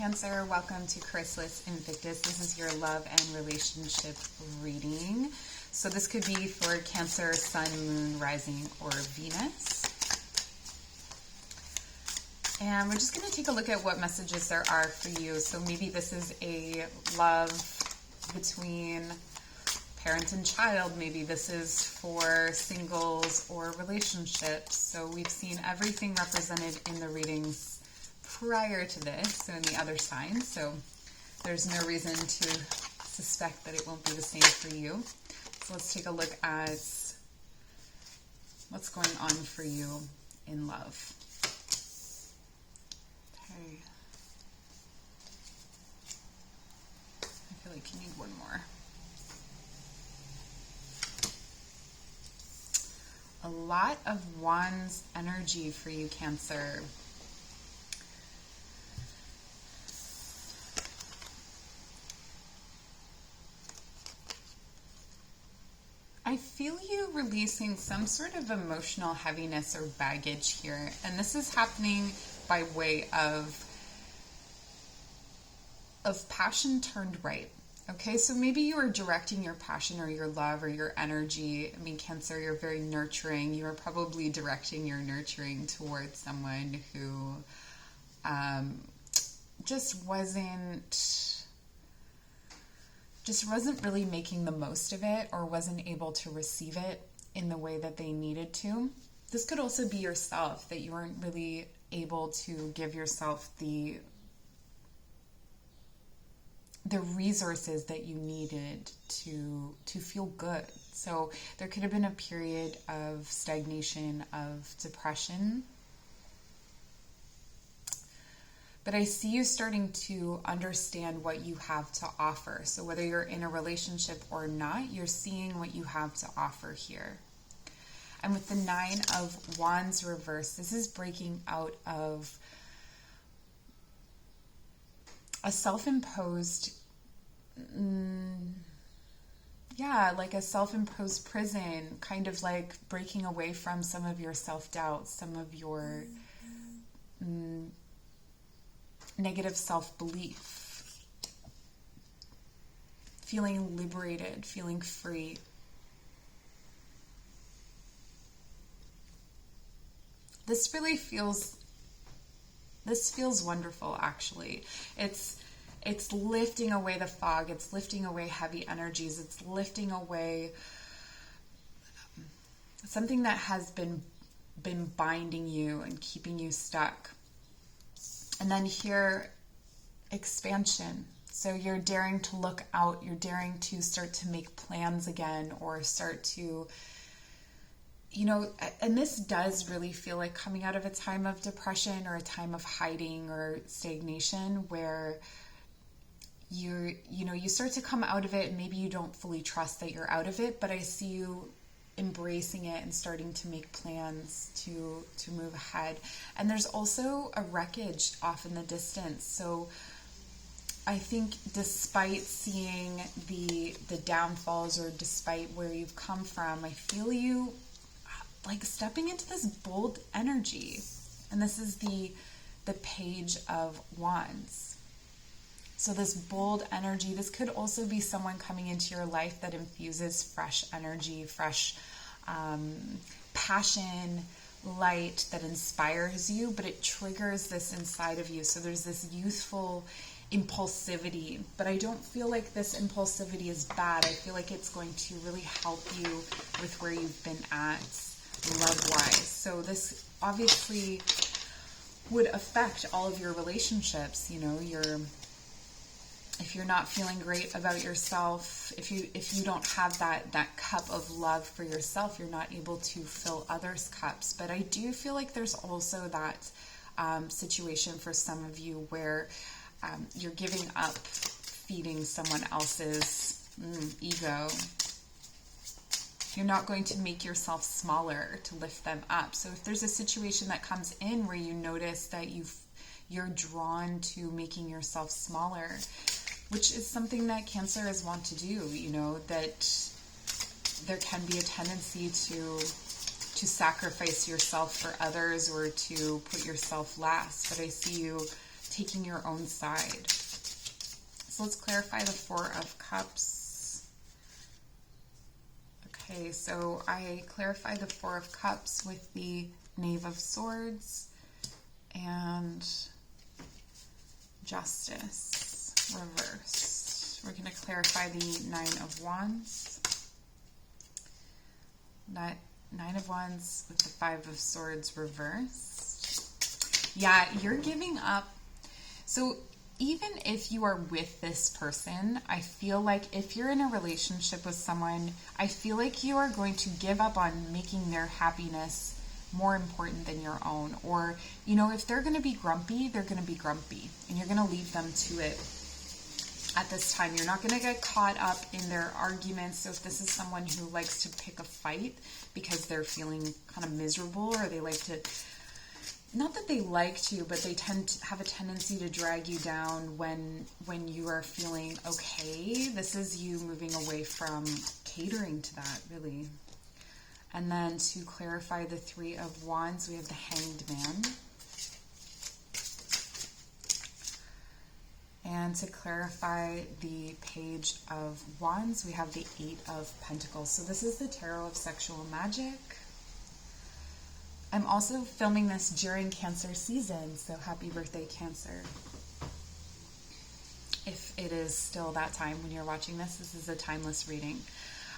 Cancer. Welcome to Chrysalis Invictus. This is your love and relationship reading. So this could be for Cancer, Sun, Moon, Rising, or Venus. And we're just going to take a look at what messages there are for you. So maybe this is a love between parent and child. Maybe this is for singles or relationships. So we've seen everything represented in the readings prior to this, so in the other signs. So there's no reason to suspect that it won't be the same for you. So let's take a look at what's going on for you in love. Okay. I feel like you need one more. A lot of Wands energy for you, Cancer. I feel you releasing some sort of emotional heaviness or baggage here. And this is happening by way of passion turned right. Okay, so maybe you are directing your passion or your love or your energy. I mean, Cancer, you're very nurturing. You are probably directing your nurturing towards someone who just wasn't really making the most of it or wasn't able to receive it in the way that they needed to. This could also be yourself, that you weren't really able to give yourself the resources that you needed to feel good. So there could have been a period of stagnation, of depression. But I see you starting to understand what you have to offer. So whether you're in a relationship or not, you're seeing what you have to offer here. And with the 9 of Wands reverse, this is breaking out of a self-imposed, like a self-imposed prison, kind of like breaking away from some of your self-doubt, some of your negative self-belief, feeling liberated, feeling free. This feels wonderful, actually. It's lifting away the fog. It's lifting away heavy energies. It's lifting away something that has been binding you and keeping you stuck. And then here, expansion. So you're daring to look out. You're daring to start to make plans again, or start to, and this does really feel like coming out of a time of depression or a time of hiding or stagnation, where you start to come out of it, and maybe you don't fully trust that you're out of it, but I see you embracing it and starting to make plans to move ahead. And there's also a wreckage off in the distance. So I think despite seeing the downfalls, or despite where you've come from, I feel you like stepping into this bold energy. And this is the Page of Wands. So this bold energy, this could also be someone coming into your life that infuses fresh energy, fresh passion, light, that inspires you, but it triggers this inside of you. So there's this youthful impulsivity, but I don't feel like this impulsivity is bad. I feel like it's going to really help you with where you've been at love-wise. So this obviously would affect all of your relationships. If you're not feeling great about yourself, if you don't have that cup of love for yourself, you're not able to fill others' cups. But I do feel like there's also that situation for some of you where you're giving up feeding someone else's ego. You're not going to make yourself smaller to lift them up. So if there's a situation that comes in where you notice that you're drawn to making yourself smaller, which is something that Cancers want to do, that there can be a tendency to sacrifice yourself for others or to put yourself last. But I see you taking your own side. So let's clarify the Four of Cups. Okay, so I clarify the Four of Cups with the Knave of Swords and Justice reversed. We're going to clarify the Nine of Wands. That Nine of Wands with the Five of Swords reversed. Yeah, you're giving up. So even if you are with this person, I feel like if you're in a relationship with someone, I feel like you are going to give up on making their happiness more important than your own. Or, you know, if they're going to be grumpy, they're going to be grumpy, and you're going to leave them to it at this time. You're not going to get caught up in their arguments. So if this is someone who likes to pick a fight because they're feeling kind of miserable, or they like to, not that they like to, but they tend to have a tendency to drag you down when you are feeling okay. This is you moving away from catering to that, really. And then to clarify the Three of Wands, we have the Hanged Man. And to clarify the Page of Wands, we have the Eight of Pentacles. So this is the Tarot of Sexual Magic. I'm also filming this during Cancer season, so happy birthday, Cancer. If it is still that time when you're watching this, this is a timeless reading.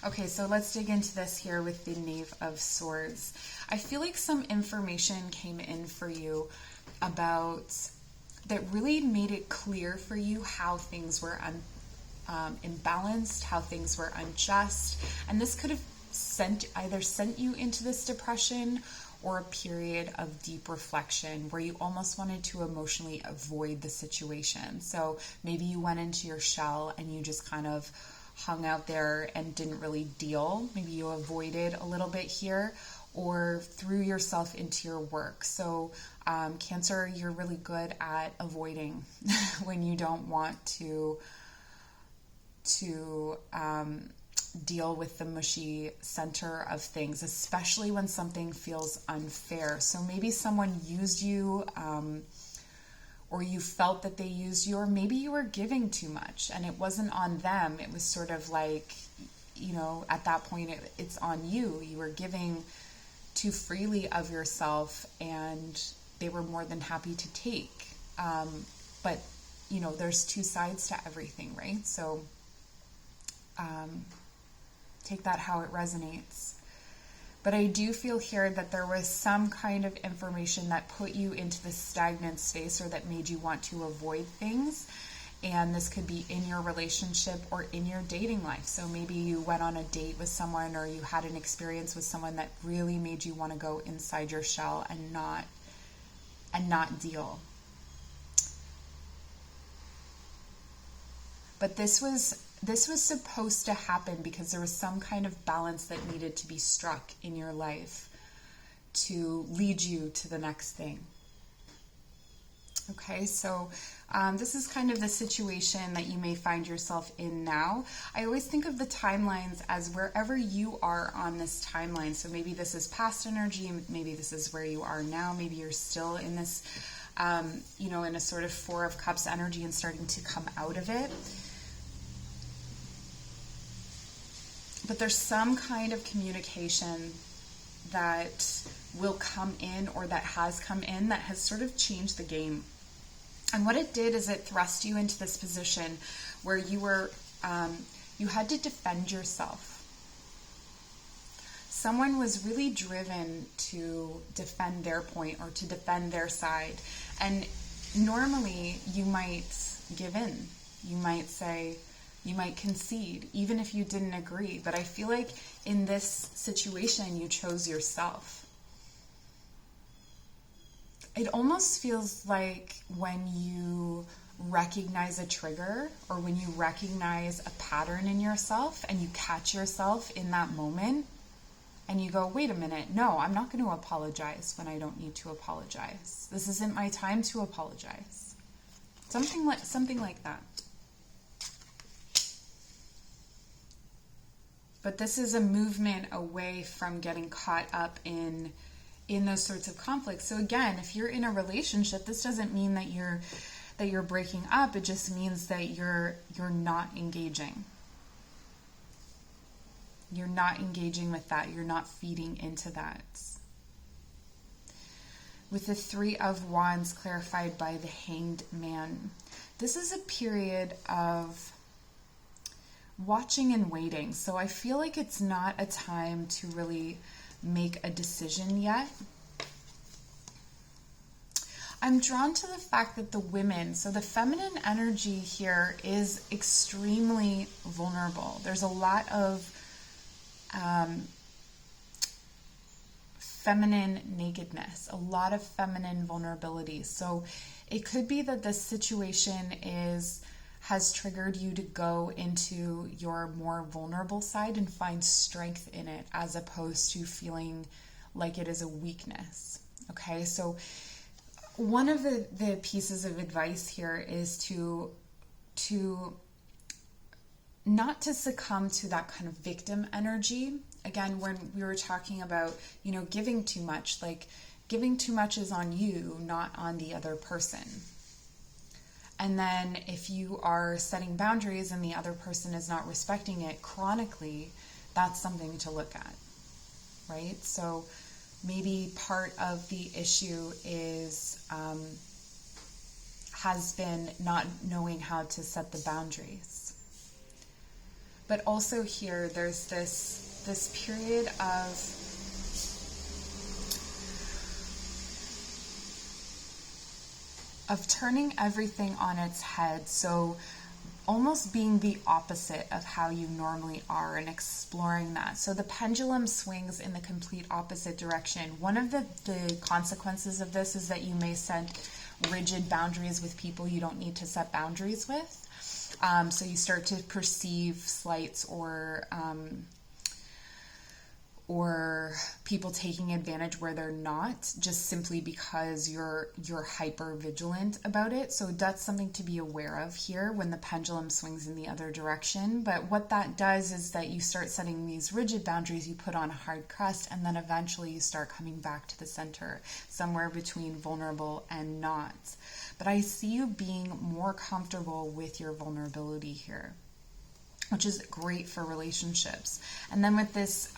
Okay, so let's dig into this here with the Knave of Swords. I feel like some information came in for you about that really made it clear for you how things were imbalanced, how things were unjust, and this could have either sent you into this depression or a period of deep reflection where you almost wanted to emotionally avoid the situation. So maybe you went into your shell and you just kind of hung out there and didn't really deal. Maybe you avoided a little bit here, or threw yourself into your work. So Cancer, you're really good at avoiding when you don't want to deal with the mushy center of things, especially when something feels unfair. So maybe someone used you, or you felt that they used you, or maybe you were giving too much and it wasn't on them. It was sort of like, you know, at that point it's on you. You were giving too freely of yourself and they were more than happy to take. But, you know, there's two sides to everything, right? So take that how it resonates. But I do feel here that there was some kind of information that put you into this stagnant space, or that made you want to avoid things. And this could be in your relationship or in your dating life. So maybe you went on a date with someone, or you had an experience with someone that really made you want to go inside your shell and not deal. But this was supposed to happen because there was some kind of balance that needed to be struck in your life to lead you to the next thing. Okay, so this is kind of the situation that you may find yourself in now. I always think of the timelines as wherever you are on this timeline. So maybe this is past energy, maybe this is where you are now, maybe you're still in this, you know, in a sort of Four of Cups energy and starting to come out of it. But there's some kind of communication that will come in, or that has come in, that has sort of changed the game. And what it did is it thrust you into this position where you were, you had to defend yourself. Someone was really driven to defend their point or to defend their side. And normally you might give in. You might say, you might concede, even if you didn't agree. But I feel like in this situation, you chose yourself. It almost feels like when you recognize a trigger, or when you recognize a pattern in yourself and you catch yourself in that moment and you go, wait a minute, no, I'm not going to apologize when I don't need to apologize. This isn't my time to apologize. Something like that. But this is a movement away from getting caught up in those sorts of conflicts. So again, if you're in a relationship, this doesn't mean that that you're breaking up. It just means that you're not engaging. You're not engaging with that. You're not feeding into that. With the Three of Wands clarified by the Hanged Man, this is a period of watching and waiting. So I feel like it's not a time to really make a decision yet. I'm drawn to the fact that the women, so the feminine energy here is extremely vulnerable. There's a lot of feminine nakedness, a lot of feminine vulnerability. So it could be that this situation has triggered you to go into your more vulnerable side and find strength in it, as opposed to feeling like it is a weakness. Okay, so one of the pieces of advice here is to not to succumb to that kind of victim energy. Again, when we were talking about, giving too much, like giving too much is on you, not on the other person. And then if you are setting boundaries and the other person is not respecting it chronically, that's something to look at, right? So maybe part of the issue has been not knowing how to set the boundaries. But also here, there's this period of turning everything on its head. So almost being the opposite of how you normally are and exploring that. So the pendulum swings in the complete opposite direction. One of the consequences of this is that you may set rigid boundaries with people you don't need to set boundaries with. So you start to perceive slights or people taking advantage where they're not, just simply because you're hyper vigilant about it. So that's something to be aware of here when the pendulum swings in the other direction. But what that does is that you start setting these rigid boundaries, you put on a hard crust, and then eventually you start coming back to the center, somewhere between vulnerable and not. But I see you being more comfortable with your vulnerability here, which is great for relationships. And then with this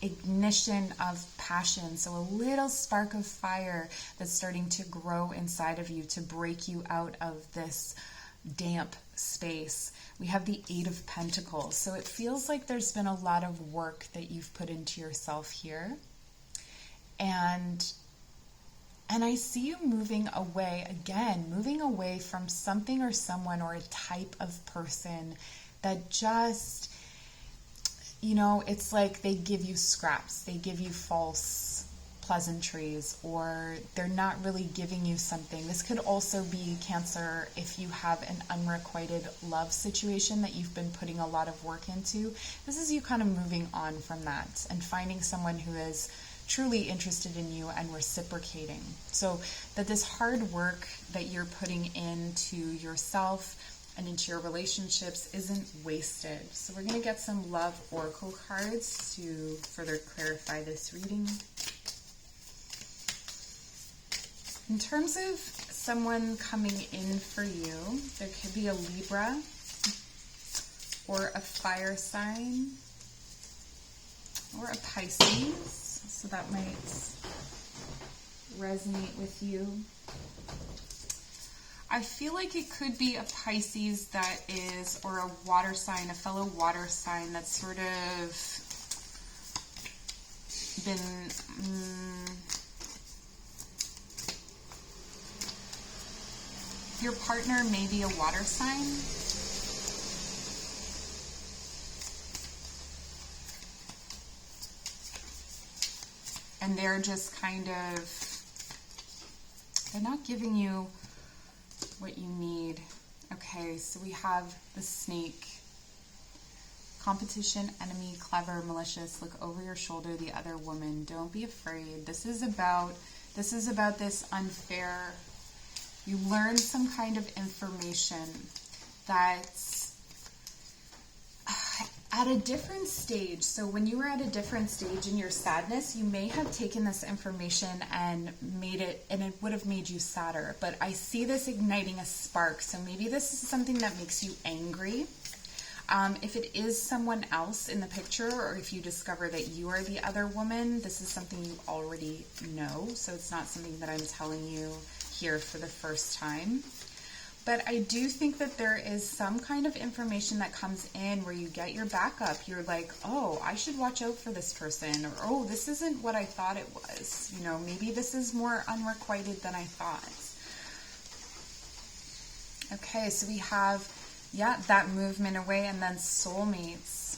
ignition of passion, so a little spark of fire that's starting to grow inside of you to break you out of this damp space. We have the Eight of Pentacles. So it feels like there's been a lot of work that you've put into yourself here. And I see you moving away from something or someone or a type of person that just, it's like they give you scraps, they give you false pleasantries, or they're not really giving you something. This could also be Cancer if you have an unrequited love situation that you've been putting a lot of work into. This is you kind of moving on from that and finding someone who is truly interested in you and reciprocating. So that this hard work that you're putting into yourself and into your relationships isn't wasted. So we're going to get some love oracle cards to further clarify this reading. In terms of someone coming in for you, there could be a Libra or a fire sign or a Pisces. So that might resonate with you. I feel like it could be a Pisces that is, or a water sign, a fellow water sign that's sort of been, your partner may be a water sign. And they're just kind of, they're not giving you what you need. Okay, so we have the Snake. Competition, enemy, clever, malicious, look over your shoulder, the other woman. Don't be afraid. This is about this unfair. You learn some kind of information that at a different stage. So when you were at a different stage in your sadness, you may have taken this information and made it, and it would have made you sadder. But I see this igniting a spark. So maybe this is something that makes you angry. If it is someone else in the picture, or if you discover that you are the other woman, this is something you already know. So it's not something that I'm telling you here for the first time. But I do think that there is some kind of information that comes in where you get your back up. You're like, oh, I should watch out for this person. Or, oh, this isn't what I thought it was. You know, maybe this is more unrequited than I thought. Okay, so we have, yeah, that movement away, and then soulmates.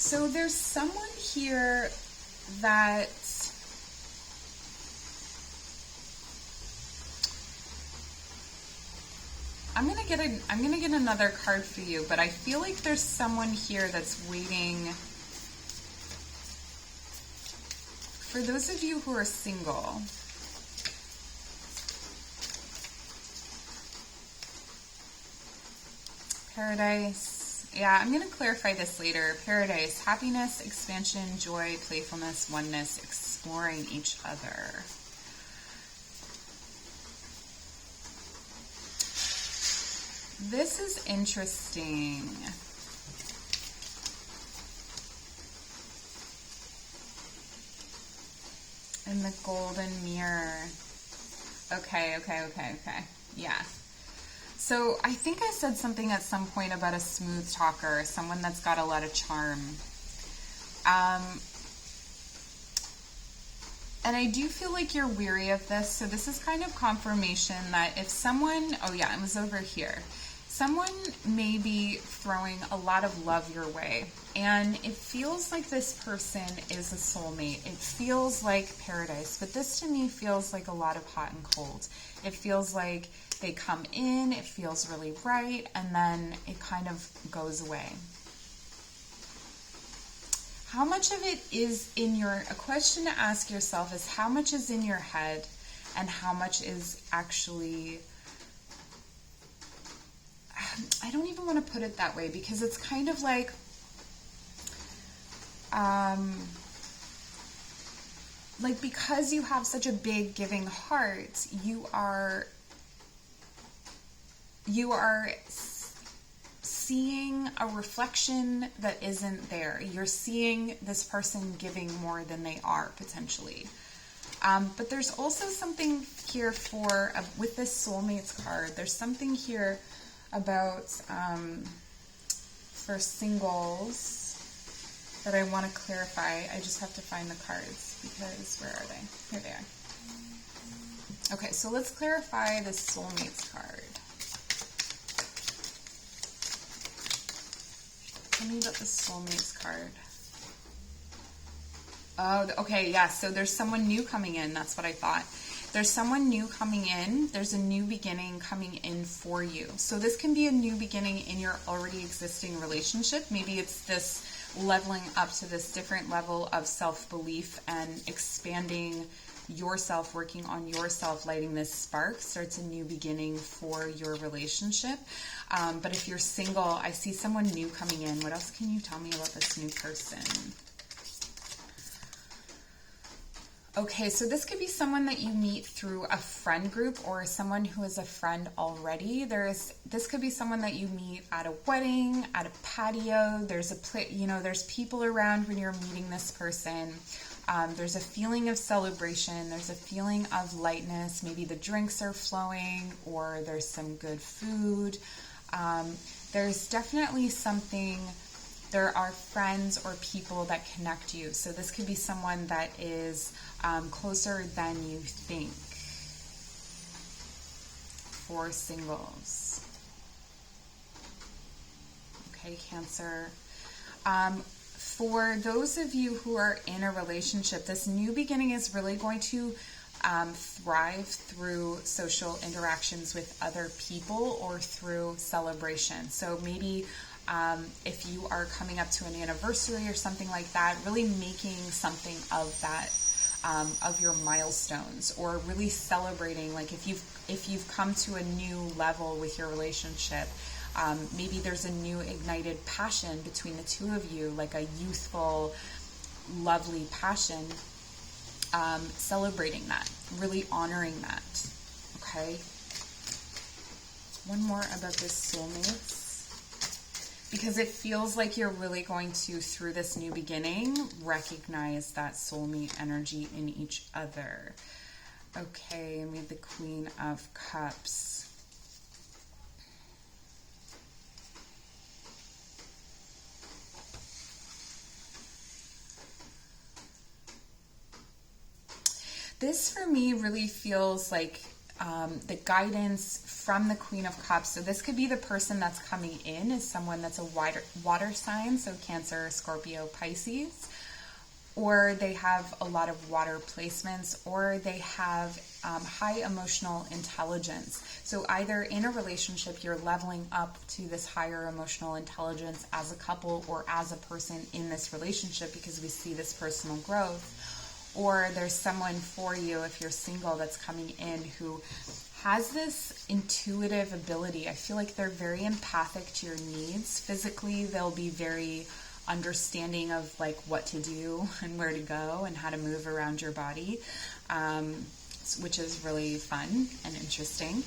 So there's someone here that I'm gonna get another card for you, but I feel like there's someone here that's waiting. For those of you who are single, Paradise. Yeah, I'm gonna clarify this later. Paradise, happiness, expansion, joy, playfulness, oneness, exploring each other. This is interesting. In the golden mirror. Okay. Yeah. So I think I said something at some point about a smooth talker, someone that's got a lot of charm. And I do feel like you're weary of this. So this is kind of confirmation that if someone, oh yeah, it was over here. Someone may be throwing a lot of love your way, and it feels like this person is a soulmate. It feels like paradise, but this to me feels like a lot of hot and cold. It feels like they come in, it feels really right, and then it kind of goes away. How much of it is in your, a question to ask yourself is how much is in your head and how much is actually, I don't even want to put it that way because it's kind of like, because you have such a big giving heart, you are seeing a reflection that isn't there. You're seeing this person giving more than they are potentially. But there's also something here for, with this soulmates card, there's something here about for singles that I want to clarify. I just have to find the cards because where are they? Here they are. Okay, so let's clarify the soulmates card. Tell me about the soulmates card. Oh, okay, yeah, so there's someone new coming in. That's what I thought. There's someone new coming in. There's a new beginning coming in for you. So this can be a new beginning in your already existing relationship. Maybe it's this leveling up to this different level of self-belief and expanding yourself, working on yourself, lighting this spark starts a new beginning for your relationship. But if you're single, I see someone new coming in. What else can you tell me about this new person? Okay, so this could be someone that you meet through a friend group or someone who is a friend already. This could be someone that you meet at a wedding, at a patio. There's there's people around when you're meeting this person. There's a feeling of celebration. There's a feeling of lightness. Maybe the drinks are flowing or there's some good food. There's definitely something. There are friends or people that connect you. So this could be someone that is closer than you think for singles. Okay, Cancer. For those of you who are in a relationship, this new beginning is really going to thrive through social interactions with other people or through celebration. So maybe if you are coming up to an anniversary or something like that, really making something of that. of your milestones, or really celebrating, like if you've come to a new level with your relationship. Maybe there's a new ignited passion between the two of you, like a youthful, lovely passion. Celebrating that, really honoring that. Okay. One more about this soulmates, because it feels like you're really going to, through this new beginning, recognize that soulmate energy in each other. Okay, and we have the Queen of Cups. This for me really feels like the guidance from the Queen of Cups. So this could be the person that's coming in is someone that's a water sign, so Cancer, Scorpio, Pisces, or they have a lot of water placements, or they have high emotional intelligence. So either in a relationship, you're leveling up to this higher emotional intelligence as a couple or as a person in this relationship, because we see this personal growth. Or there's someone for you, if you're single, that's coming in who has this intuitive ability. I feel like they're very empathic to your needs. Physically, they'll be very understanding of like what to do and where to go and how to move around your body, which is really fun and interesting.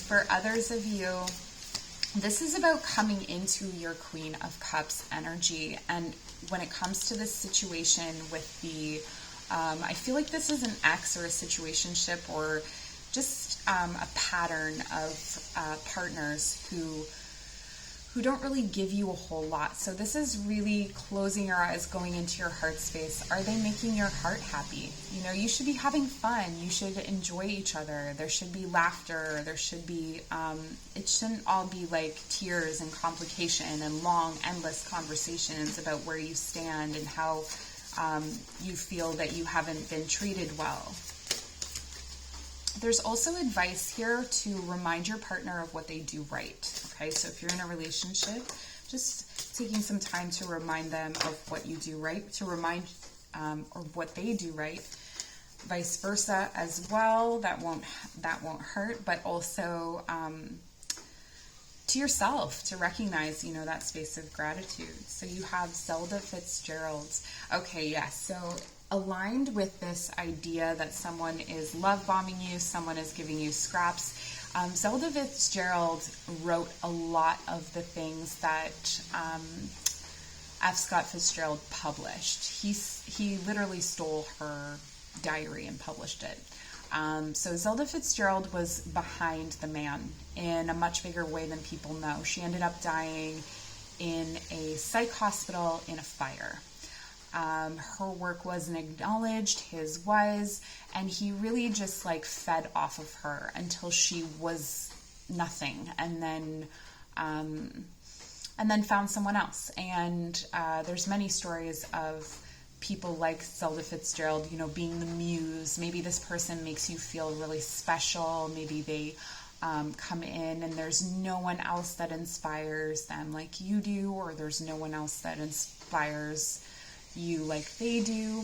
For others of you, this is about coming into your Queen of Cups energy. And when it comes to this situation with the I feel like this is an ex or a situationship, or just a pattern of partners who don't really give you a whole lot. So this is really closing your eyes, going into your heart space. Are they making your heart happy? You know, you should be having fun. You should enjoy each other. There should be laughter. There should be, it shouldn't all be like tears and complication and long, endless conversations about where you stand and how you feel that you haven't been treated well. There's also advice here to remind your partner of what they do right. Okay, so if you're in a relationship, just taking some time to remind them of what you do right, to remind or what they do right. Vice versa as well. That won't hurt, but also to yourself, to recognize, you know, that space of gratitude. So you have Zelda Fitzgerald. Okay, yes. So aligned with this idea that someone is love bombing you, someone is giving you scraps. Zelda Fitzgerald wrote a lot of the things that F. Scott Fitzgerald published. He literally stole her diary and published it. So Zelda Fitzgerald was behind the man in a much bigger way than people know. She ended up dying in a psych hospital in a fire. Her work wasn't acknowledged, his was, and he really just like fed off of her until she was nothing, and then found someone else. And there's many stories of people like Zelda Fitzgerald, you know, being the muse. Maybe this person makes you feel really special. Maybe they come in and there's no one else that inspires them like you do, or there's no one else that inspires you like they do.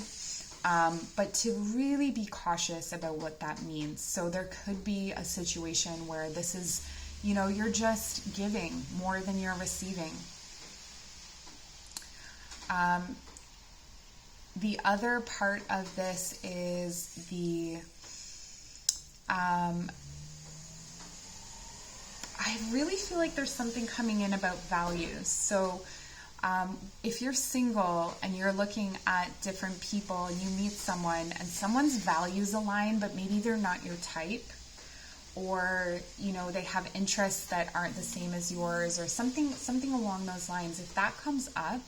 But to really be cautious about what that means. So there could be a situation where this is, you know, you're just giving more than you're receiving. The other part of this is the, I really feel like there's something coming in about values. So if you're single and you're looking at different people and you meet someone and someone's values align, but maybe they're not your type, or, you know, they have interests that aren't the same as yours, or something along those lines, if that comes up,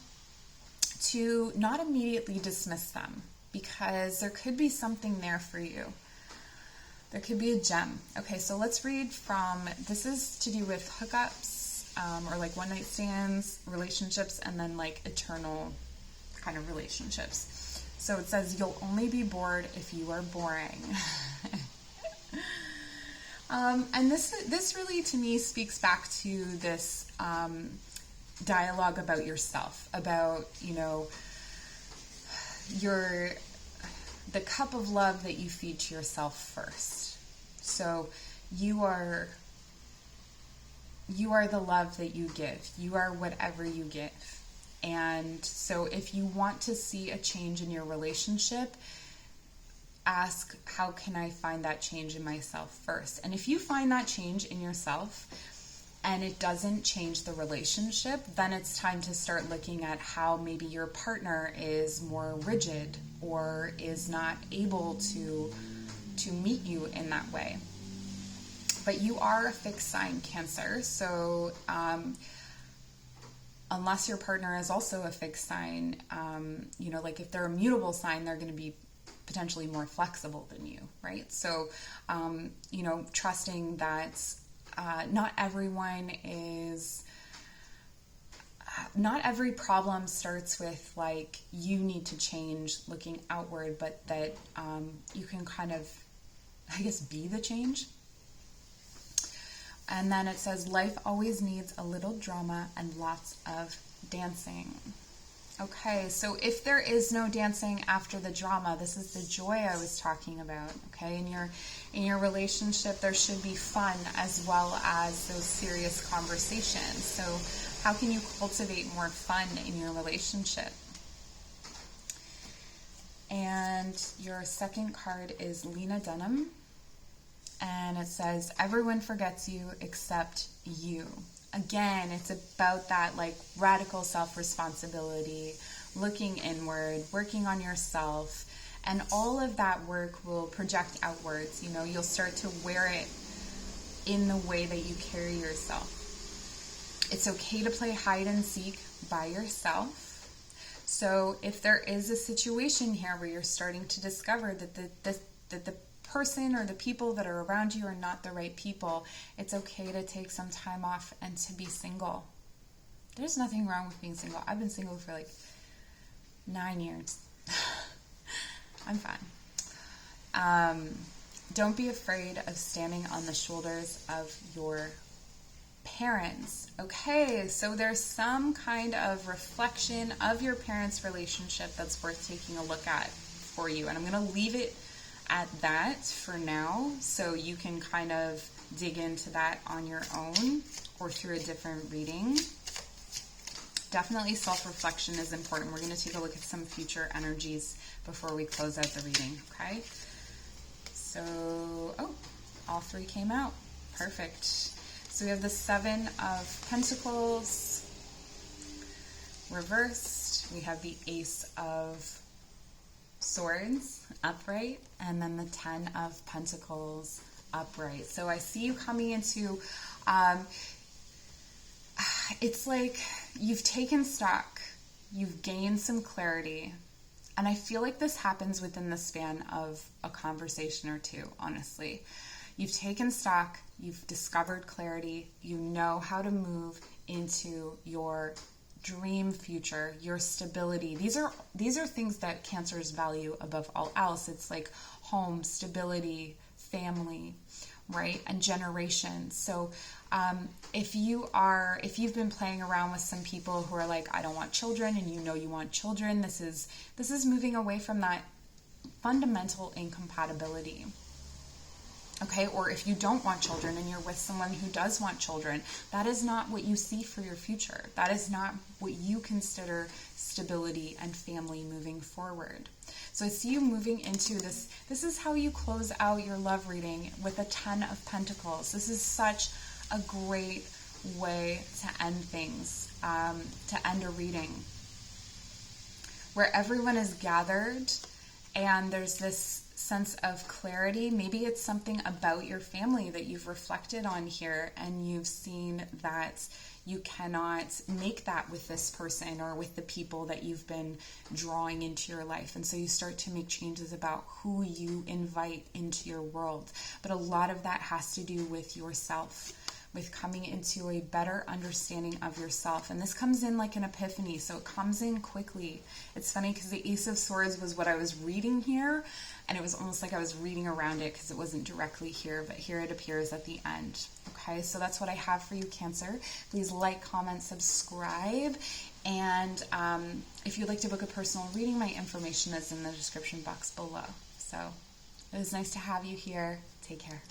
to not immediately dismiss them, because there could be something there for you. There could be a gem. Okay, so let's read from, this is to do with hookups, or like one night stands, relationships, and then like eternal kind of relationships. So it says, you'll only be bored if you are boring. And this really to me speaks back to this dialogue about yourself, about, you know, the cup of love that you feed to yourself first. So you are the love that you give. You are whatever you give. And so if you want to see a change in your relationship, ask, how can I find that change in myself first? And if you find that change in yourself and it doesn't change the relationship, then it's time to start looking at how maybe your partner is more rigid or is not able to meet you in that way. But you are a fixed sign, Cancer. So unless your partner is also a fixed sign, like if they're a mutable sign, they're going to be potentially more flexible than you, right? So, trusting that not every problem starts with like, you need to change looking outward, but that you can kind of, I guess, be the change. And then it says, life always needs a little drama and lots of dancing. Okay, so if there is no dancing after the drama, this is the joy I was talking about. Okay, in your relationship, there should be fun as well as those serious conversations. So how can you cultivate more fun in your relationship? And your second card is Lena Dunham. And it says, everyone forgets you except you. Again, it's about that like radical self-responsibility, looking inward, working on yourself, and all of that work will project outwards. You'll start to wear it in the way that you carry yourself. It's okay to play hide and seek by yourself. So if there is a situation here where you're starting to discover that the person or the people that are around you are not the right people, it's okay to take some time off and to be single. There's nothing wrong with being single. I've been single for like 9 years. I'm fine. Don't be afraid of standing on the shoulders of your parents. Okay, so there's some kind of reflection of your parents' relationship that's worth taking a look at for you. And I'm going to leave it at that for now, so you can kind of dig into that on your own or through a different reading. Definitely self-reflection is important. We're going to take a look at some future energies before we close out the reading, okay? So, all three came out. Perfect. So we have the Seven of Pentacles reversed. We have the Ace of Swords upright, and then the 10 of Pentacles upright. So I see you coming into, it's like you've taken stock, you've gained some clarity, and I feel like this happens within the span of a conversation or two, honestly. You've taken stock, you've discovered clarity, you know how to move into your dream future, your stability. These are things that Cancers value above all else. It's like home, stability, family, right? And generations. So if you've been playing around with some people who are like, I don't want children, and you want children, this is moving away from that fundamental incompatibility. Okay, or if you don't want children and you're with someone who does want children, that is not what you see for your future. That is not what you consider stability and family moving forward. So I see you moving into this. This is how you close out your love reading with a 10 of Pentacles. This is such a great way to end things, to end a reading, where everyone is gathered and there's this sense of clarity. Maybe it's something about your family that you've reflected on here, and you've seen that you cannot make that with this person or with the people that you've been drawing into your life. And so you start to make changes about who you invite into your world. But a lot of that has to do with yourself, with coming into a better understanding of yourself. And this comes in like an epiphany, so it comes in quickly. It's funny because the Ace of Swords was what I was reading here, and it was almost like I was reading around it because it wasn't directly here, but here it appears at the end. Okay, so that's what I have for you, Cancer. Please like, comment, subscribe, And if you'd like to book a personal reading, my information is in the description box below. So it was nice to have you here. Take care.